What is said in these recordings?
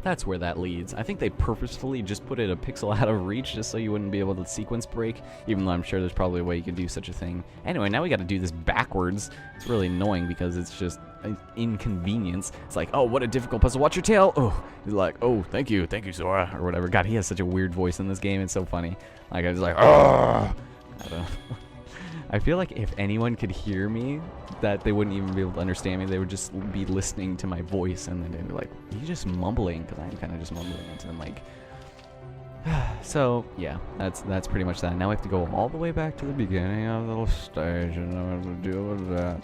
That's where that leads. I think they purposefully just put it a pixel out of reach just so you wouldn't be able to sequence break, even though I'm sure there's probably a way you could do such a thing. Anyway, now we got to do this backwards. It's really annoying because it's just an inconvenience. It's like, oh, what a difficult puzzle. Watch your tail. Oh, he's like, oh, thank you, Sora, or whatever. God, he has such a weird voice in this game. It's so funny. Like, I was like, oh, I don't know. I feel like if anyone could hear me, that they wouldn't even be able to understand me. They would just be listening to my voice, and then they'd be like, are you just mumbling? Because I'm kind of just mumbling. And then, like, so, yeah, that's pretty much that. Now we have to go all the way back to the beginning of the little stage, and I have to deal with that.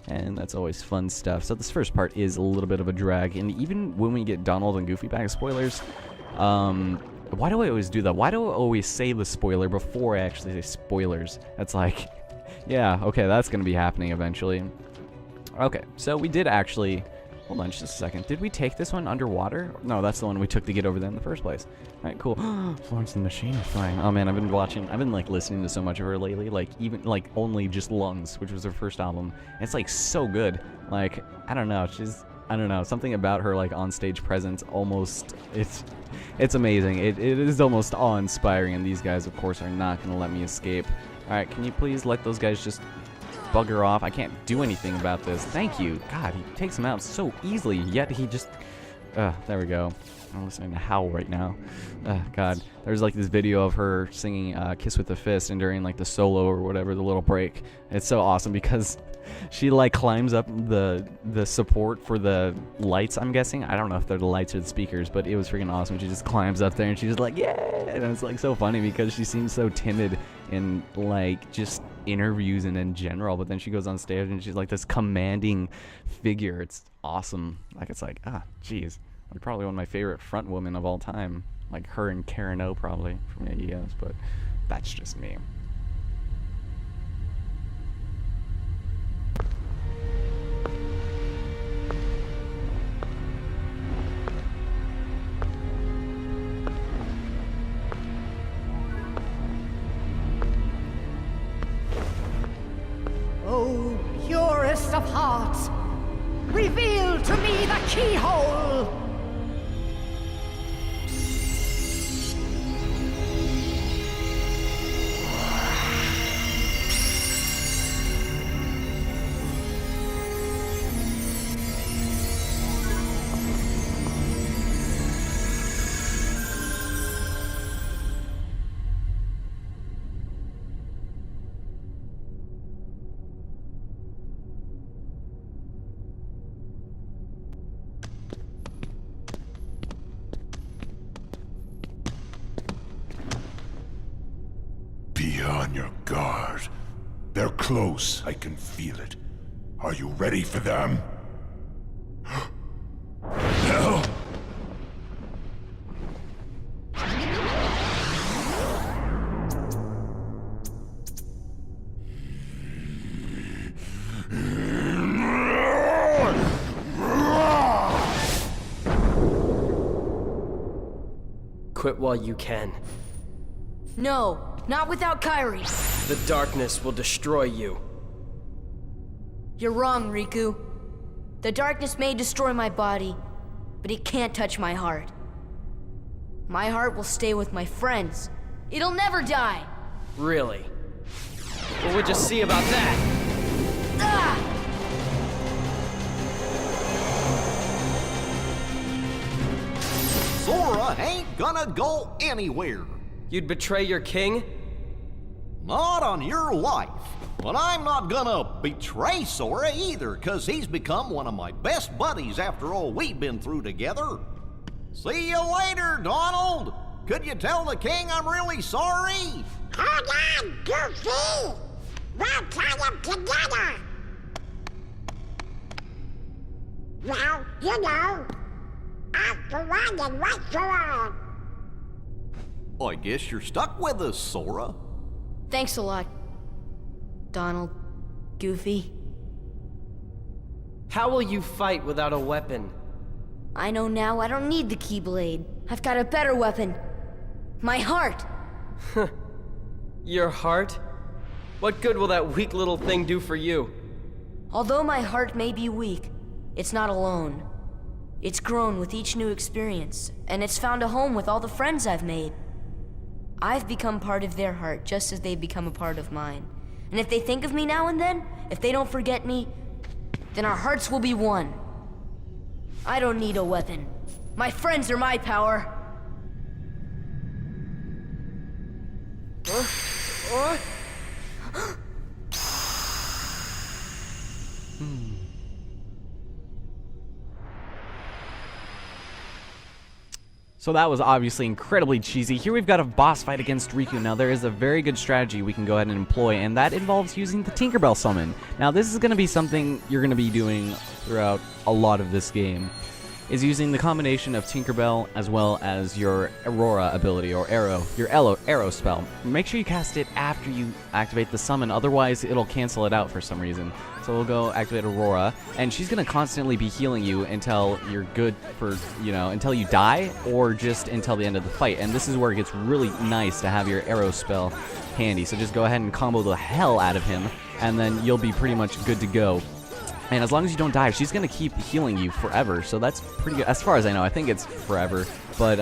And that's always fun stuff. So this first part is a little bit of a drag, and even when we get Donald and Goofy back, spoilers, why do I always do that? Why do I always say the spoiler before I actually say spoilers? That's like, yeah, okay, that's going to be happening eventually. Okay, so we did actually... Hold on just a second. Did we take this one underwater? No, that's the one we took to get over there in the first place. Alright, cool. Florence and the Machine is flying. Oh man, I've been like listening to so much of her lately. Like, even, like, only just Lungs, which was her first album. It's like so good. Like, I don't know, I don't know, something about her, like, on-stage presence almost, it's amazing. It is almost awe-inspiring, and these guys, of course, are not going to let me escape. Alright, can you please let those guys just bugger off? I can't do anything about this. Thank you. God, he takes them out so easily, yet he just... there we go. I'm listening to Howl right now. God. There's like this video of her singing Kiss with a Fist, and during like the solo or whatever, the little break. It's so awesome because she like climbs up the support for the lights, I'm guessing. I don't know if they're the lights or the speakers, but it was freaking awesome. She just climbs up there and she's just like, yeah! And it's like so funny because she seems so timid in like just interviews and in general, but then she goes on stage and she's like this commanding figure. It's awesome. Like, it's like, geez. Probably one of my favorite front women of all time. Like her and Karen O probably from AES, but that's just me. Oh, purest of hearts, reveal to me the keyhole! Be on your guard. They're close, I can feel it. Are you ready for them? Hell! Quit while you can. No. Not without Kairi. The darkness will destroy you. You're wrong, Riku. The darkness may destroy my body, but it can't touch my heart. My heart will stay with my friends. It'll never die. Really? Well, we'll just see about that. Sora ain't gonna go anywhere. You'd betray your king? Not on your life. But I'm not gonna betray Sora either, 'cause he's become one of my best buddies after all we've been through together. See you later, Donald! Could you tell the king I'm really sorry? Hold on, Goofy! We'll tell him together! Well, you know, all for one and one for all. I guess you're stuck with us, Sora. Thanks a lot, Donald, Goofy. How will you fight without a weapon? I know now I don't need the Keyblade. I've got a better weapon. My heart! Your heart? What good will that weak little thing do for you? Although my heart may be weak, it's not alone. It's grown with each new experience, and it's found a home with all the friends I've made. I've become part of their heart just as they've become a part of mine. And if they think of me now and then, if they don't forget me, then our hearts will be one. I don't need a weapon. My friends are my power. So that was obviously incredibly cheesy. Here we've got a boss fight against Riku. Now there is a very good strategy we can go ahead and employ, and that involves using the Tinkerbell summon. Now this is going to be something you're going to be doing throughout a lot of this game, is using the combination of Tinkerbell as well as your Aurora ability, or your arrow spell. Make sure you cast it after you activate the summon, otherwise it'll cancel it out for some reason. So we'll go activate Aurora, and she's going to constantly be healing you until you're good for, until you die, or just until the end of the fight. And this is where it gets really nice to have your arrow spell handy. So just go ahead and combo the hell out of him, and then you'll be pretty much good to go. And as long as you don't die, she's going to keep healing you forever, so that's pretty good. As far as I know, I think it's forever, but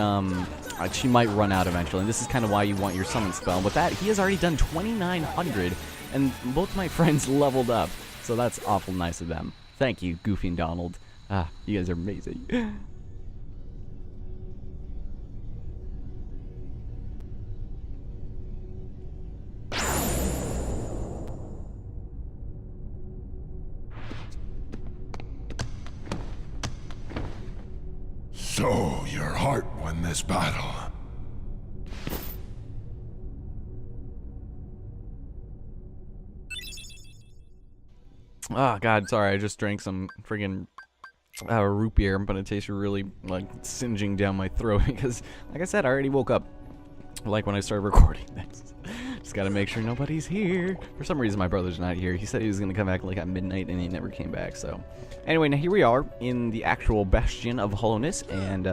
she might run out eventually, and this is kind of why you want your summon spell. With that, he has already done 2,900, and both my friends leveled up, so that's awful nice of them. Thank you, Goofy and Donald. You guys are amazing. So, your heart won this battle. Oh, God, sorry, I just drank some friggin' root beer, but it tastes really, like, singeing down my throat because, like I said, I already woke up, like when I started recording this. Just gotta make sure nobody's here. For some reason, my brother's not here. He said he was gonna come back, like, at midnight, and he never came back, so... Anyway, now here we are in the actual Bastion of Hollowness, and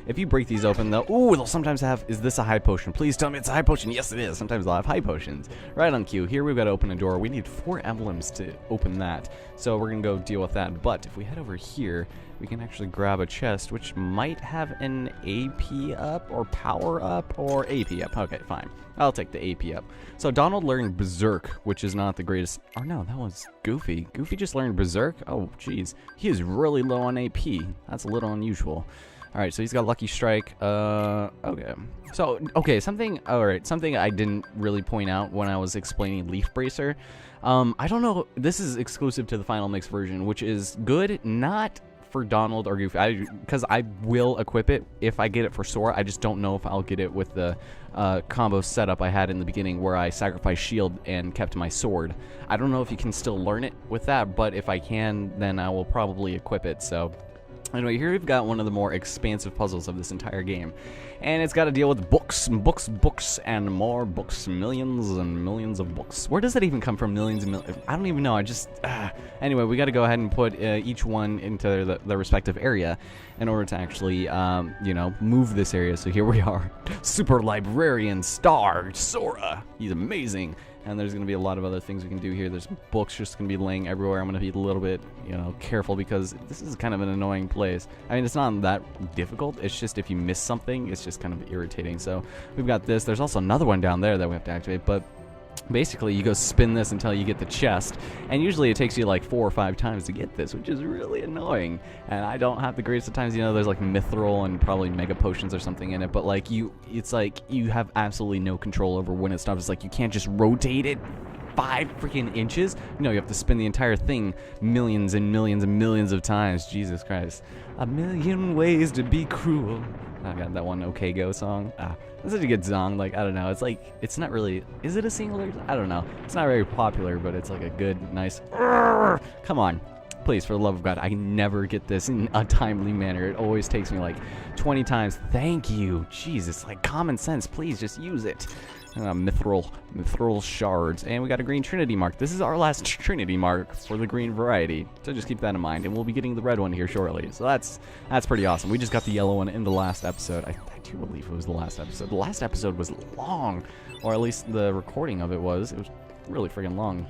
if you break these open, they'll sometimes have, is this a high potion? Please tell me it's a high potion. Yes, it is. Sometimes they'll have high potions. Right on cue. Here we've got to open a door. We need 4 emblems to open that, so we're gonna go deal with that. But if we head over here, we can actually grab a chest, which might have an AP up, or power up, or AP up. Okay, fine. I'll take the AP up. So Donald learned Berserk, which is not the greatest... Oh no, that was Goofy. Goofy just learned Berserk? Oh, jeez. He is really low on AP. That's a little unusual. Alright, so he's got Lucky Strike. Okay. So, okay, something I didn't really point out when I was explaining Leaf Bracer. I don't know, this is exclusive to the Final Mix version, which is good, not for Donald or Goofy, because I will equip it if I get it for Sora. I just don't know if I'll get it with the combo setup I had in the beginning where I sacrificed shield and kept my sword. I don't know if you can still learn it with that, but if I can, then I will probably equip it. So anyway, here we've got one of the more expansive puzzles of this entire game. And it's got to deal with books, books, and more books. Millions and millions of books. Where does that even come from? Millions and millions? I don't even know. I just... Anyway, we got to go ahead and put each one into the respective area in order to actually, move this area. So here we are. Super Librarian Star Sora. He's amazing. And there's going to be a lot of other things we can do here. There's books just going to be laying everywhere. I'm going to be a little bit, careful because this is kind of an annoying place. I mean, it's not that difficult. It's just if you miss something, it's just kind of irritating. So we've got this. There's also another one down there that we have to activate, but basically you go spin this until you get the chest, and usually it takes you like 4 or 5 times to get this, which is really annoying. And I don't have the greatest of times. There's like mithril and probably mega potions or something in it, but like it's like you have absolutely no control over when it stops. It's like you can't just rotate it 5 freaking inches. No, you have to spin the entire thing millions and millions and millions of times. Jesus Christ. A million ways to be cruel. I got that one OK Go song. That's such a good song. Like, I don't know. It's like, it's not really, is it a single? I don't know. It's not very popular, but it's like a good, nice, come on. Please, for the love of God, I never get this in a timely manner. It always takes me like 20 times. Thank you. Jesus, like common sense. Please just use it. Mithril shards, and we got a green Trinity mark. This is our last Trinity mark for the green variety, so just keep that in mind, and we'll be getting the red one here shortly. So that's pretty awesome. We just got the yellow one in the last episode. I do believe it was the last episode. The last episode was long, or at least the recording of it was. It was really friggin' long.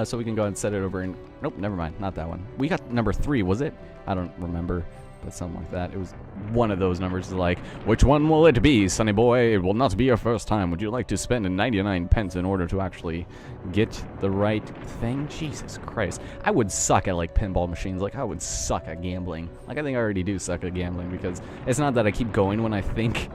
So we can go ahead and set it over and... Nope, never mind. Not that one. We got number 3, was it? I don't remember. but something like that. It was one of those numbers, like, which one will it be, sonny boy? It will not be your first time. Would you like to spend 99 pence in order to actually get the right thing? Jesus Christ. I would suck at, like, pinball machines. Like, I would suck at gambling. Like, I think I already do suck at gambling, because it's not that I keep going when I think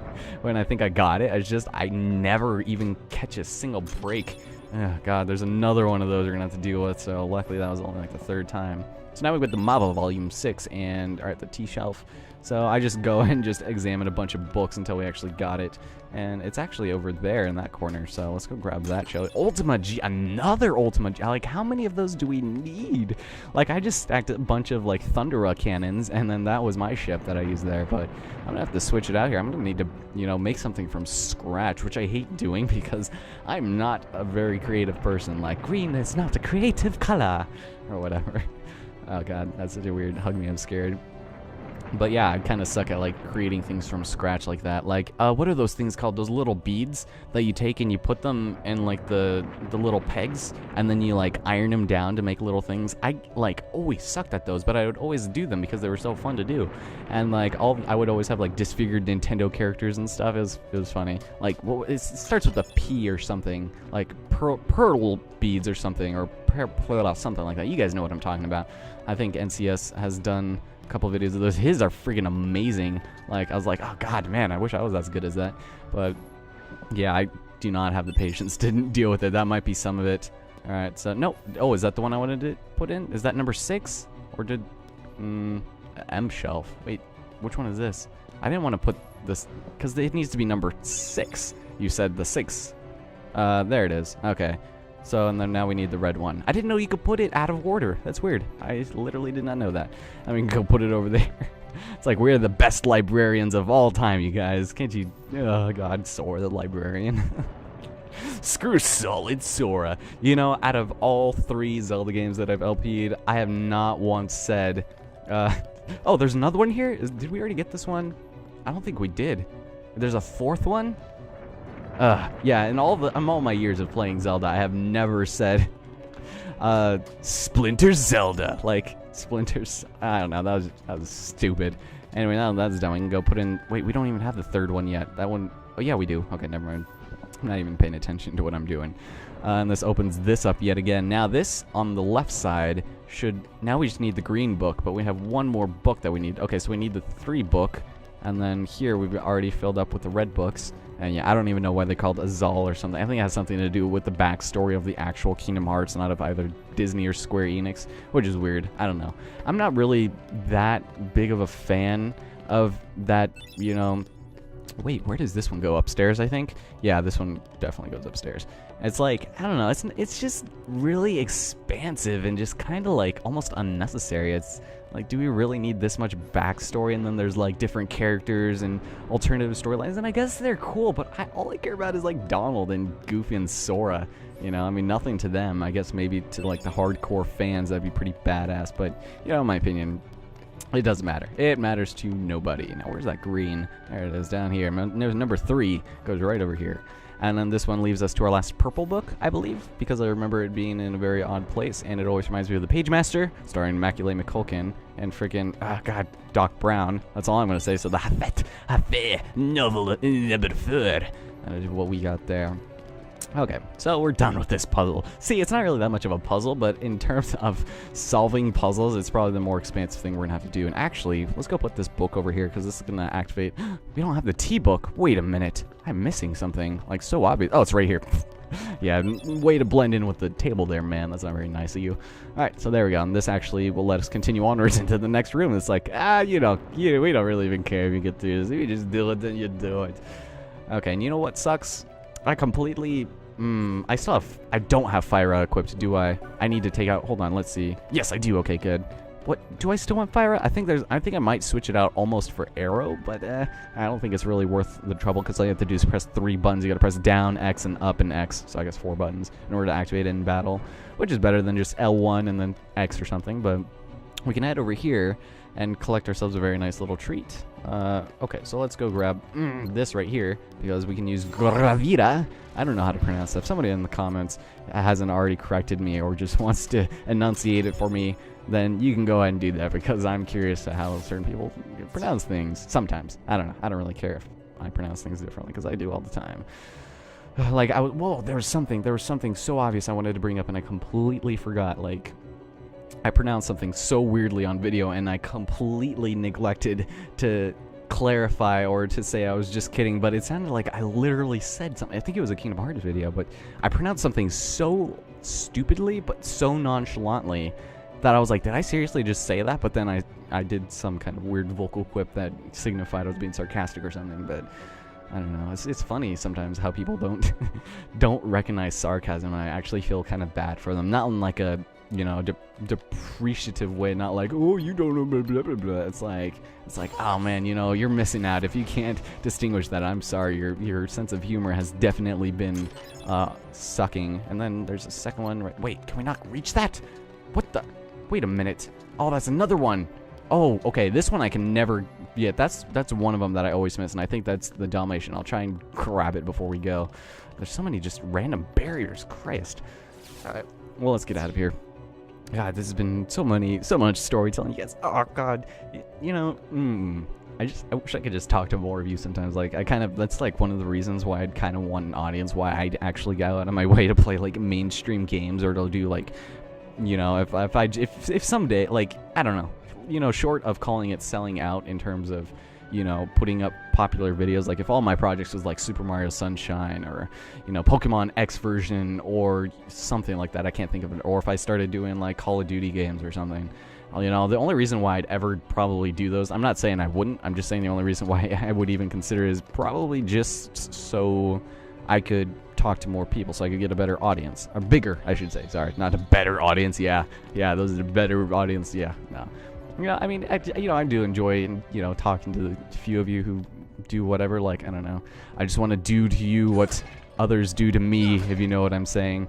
I got it. It's just I never even catch a single break. Oh, God, there's another one of those we're going to have to deal with, so luckily that was only, like, the third time. So now we've got the Marvel Volume 6 and are at the T-shelf. So I just go and just examine a bunch of books until we actually got it. And it's actually over there in that corner, so let's go grab that, shall we? Ultima G, another Ultima G. Like, how many of those do we need? Like, I just stacked a bunch of, like, Thundera cannons, and then that was my ship that I used there. But I'm gonna have to switch it out here. I'm gonna need to, you know, make something from scratch, which I hate doing because I'm not a very creative person. Like, green is not a creative color, or whatever. Oh god, that's such a weird hug me, I'm scared. But yeah, I kind of suck at, like, creating things from scratch like that. Like, what are those things called? Those little beads that you take and you put them in, like, the little pegs, and then you, like, iron them down to make little things. I, like, always sucked at those, but I would always do them because they were so fun to do. And, like, I would always have, like, disfigured Nintendo characters and stuff. It was funny. Like, it starts with a P or something. Like, pearl beads or something, or something like that. You guys know what I'm talking about. I think NCS has done couple videos of those. His are freaking amazing. Like, I was like, oh god, man, I wish I was as good as that. But yeah, I do not have the patience to deal with it. That might be some of it. All right, so no. Oh, is that the one I wanted to put in? Is that number 6? Or did M shelf? Wait, which one is this? I didn't want to put this because it needs to be number 6. You said the 6. There it is. Okay. So, and then now we need the red one. I didn't know you could put it out of order. That's weird. I literally did not know that. I mean, go put it over there. It's like, we're the best librarians of all time, you guys. Can't you? Oh, God, Sora the librarian. Screw Solid Sora. You know, out of all 3 Zelda games that I've LP'd, I have not once said, oh, there's another one here? Did we already get this one? I don't think we did. There's a 4th one? Yeah, in all my years of playing Zelda, I have never said, Splinter Zelda. Like, Splinters, I don't know, that was stupid. Anyway, now that's done, we can go put in, wait, we don't even have the 3rd one yet. That one, oh yeah, we do. Okay, never mind. I'm not even paying attention to what I'm doing. And this opens this up yet again. Now this, on the left side, now we just need the green book, but we have one more book that we need. Okay, so we need the 3 book, and then here we've already filled up with the red books. And yeah, I don't even know why they called Azal or something. I think it has something to do with the backstory of the actual Kingdom Hearts, not of either Disney or Square Enix, which is weird. I don't know. I'm not really that big of a fan of that, you know. Wait, where does this one go? Upstairs, I think? Yeah, this one definitely goes upstairs. It's like, I don't know, it's just really expansive and just kind of like almost unnecessary. It's like, do we really need this much backstory? And then there's like different characters and alternative storylines, and I guess they're cool, but all I care about is like Donald and Goofy and Sora. You know, I mean, nothing to them. I guess maybe to like the hardcore fans that'd be pretty badass, but you know, in my opinion, it doesn't matter. It matters to nobody. Now, where's that green? There it is, down here. There's number 3, goes right over here. And then this one leaves us to our last purple book, I believe, because I remember it being in a very odd place, and it always reminds me of The Page Master, starring Immaculate McCulkin, and freaking, God, Doc Brown. That's all I'm going to say. So the Hafet novel number 4. That is what we got there. Okay, so we're done with this puzzle. See, it's not really that much of a puzzle, but in terms of solving puzzles, it's probably the more expansive thing we're gonna have to do. And actually, let's go put this book over here, because this is gonna activate. We don't have the T book. Wait a minute. I'm missing something. Like, so obvious. Oh, it's right here. Yeah, way to blend in with the table there, man. That's not very nice of you. Alright, so there we go. And this actually will let us continue onwards into the next room. It's like, we don't really even care if you get through this. If you just do it, then you do it. Okay, and you know what sucks? I completely... I don't have Fire equipped, do I? I need to take out, hold on, let's see. Yes, I do, okay, good. What, do I still want Fire? I think I might switch it out almost for Arrow, but I don't think it's really worth the trouble, because all you have to do is press 3 buttons. You gotta press down, X, and up, and X, so I guess 4 buttons in order to activate it in battle, which is better than just L1 and then X or something, but we can head over here and collect ourselves a very nice little treat. Okay, so let's go grab this right here, because we can use Gravira. I don't know how to pronounce that. If somebody in the comments hasn't already corrected me or just wants to enunciate it for me, then you can go ahead and do that, because I'm curious to how certain people pronounce things. Sometimes. I don't know. I don't really care if I pronounce things differently, because I do all the time. Like, whoa, there was something so obvious I wanted to bring up, and I completely forgot. Like, I pronounced something so weirdly on video, and I completely neglected to clarify or to say I was just kidding, but it sounded like I literally said something. I think it was a Kingdom Hearts video, but I pronounced something so stupidly but so nonchalantly that I was like, did I seriously just say that? But then I did some kind of weird vocal quip that signified I was being sarcastic or something. But I don't know, it's funny sometimes how people don't recognize sarcasm. I actually feel kind of bad for them, not in like a, you know, depreciative way, not like, oh, you don't know, blah, blah, blah, blah. It's like, oh man, you know, you're missing out. If you can't distinguish that, I'm sorry. Your sense of humor has definitely been sucking. And then there's a second one. Right, wait, can we not reach that? What the? Wait a minute. Oh, that's another one. Oh, okay. This one I can never. Yeah, that's one of them that I always miss, and I think that's the Dalmatian. I'll try and grab it before we go. There's so many just random barriers. Christ. All right. Well, let's get out of here. God, this has been so much storytelling. Yes. Oh God. You know, I wish I could just talk to more of you sometimes. Like, that's like one of the reasons why I'd kind of want an audience, why I'd actually go out of my way to play like mainstream games, or to do like, you know, if someday, like, I don't know, you know, short of calling it selling out in terms of, you know, putting up popular videos, like if all my projects was like Super Mario Sunshine, or, you know, Pokemon X version, or something like that, I can't think of it, or if I started doing like Call of Duty games or something, you know, the only reason why I'd ever probably do those, I'm not saying I wouldn't, I'm just saying the only reason why I would even consider is probably just so I could talk to more people, so I could get a better audience, or bigger, I should say, sorry, not a better audience, yeah, those are better audience, yeah, no. Yeah, I mean, I do enjoy, you know, talking to the few of you who do whatever, like, I don't know. I just want to do to you what others do to me, if you know what I'm saying.